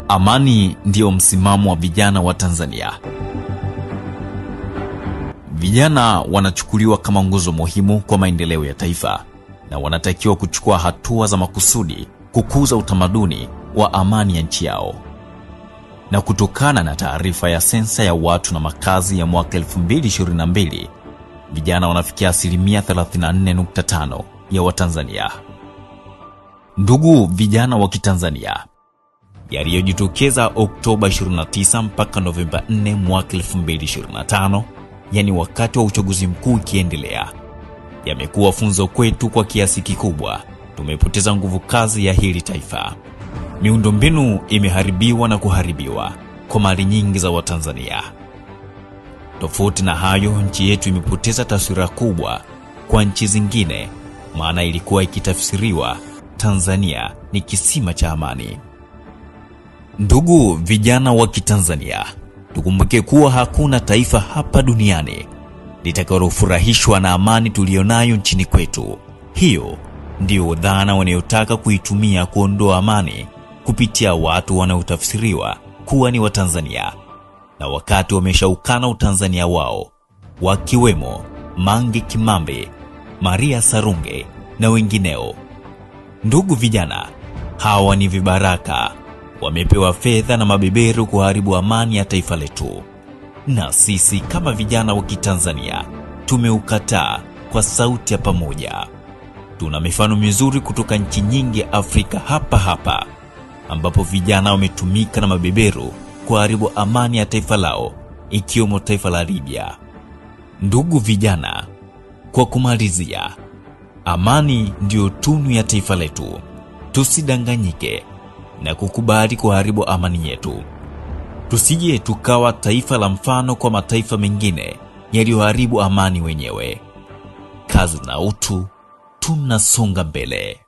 Amani ndio msimamo wa vijana wa Tanzania. Vijana wanachukuliwa kama nguzo muhimu kwa maendeleo ya taifa na wanatakiwa kuchukua hatua za makusudi kukuza utamaduni wa amani ya nchi yao. Na kutokana na taarifa ya sensa ya watu na makazi ya mwaka 2022, vijana wanafikia 34.5% ya Watanzania. Ndugu vijana wa Kitanzania, yaliyojitokeza Oktoba 29 mpaka Novemba 4 mwaka 2025, yani wakati wa uchaguzi mkuu ukiendelea, yamekuwa funzo kwetu kwa kiasi kikubwa. Tumepoteza nguvu kazi ya hili taifa. Miundombinu imeharibiwa na kuharibiwa kwa mali nyingi za Watanzania. Tofauti na hayo, nchi yetu imepoteza taswira kubwa kwa nchi zingine, maana ilikuwa ikitafsiriwa Tanzania ni kisima cha amani. Ndugu vijana wa Kitanzania, tukumbuke kuwa hakuna taifa hapa duniani litakalofurahishwa na amani tulionayo nchini kwetu. Hiyo ndio dhana wanayotaka kuitumia kuondoa amani kupitia watu wanaotafsiriwa kuwa ni Watanzania, na wakati wameshaukana utanzania wao, wakiwemo Mange Kimambe, Maria Sarunge na wengineo. Ndugu vijana, hawa ni vibaraka, wamepewa fedha na mabeberu kuharibu amani ya taifa letu. Na sisi kama vijana wa Kitanzania tumeukataa kwa sauti ya pamoja. Tuna mifano mizuri kutoka nchi nyingi ya Afrika hapa ambapo vijana wametumika na mabeberu kuharibu amani ya taifa lao, ikiwemo taifa la Libya. Ndugu vijana, kwa kumalizia, amani ndio tunu ya taifa letu. Tusidanganyike na kukubali kuharibu amani yetu. Tusije tukawa taifa la mfano kwa mataifa mengine yaliyoharibu amani wenyewe. Kazi na utu, tunasonga mbele.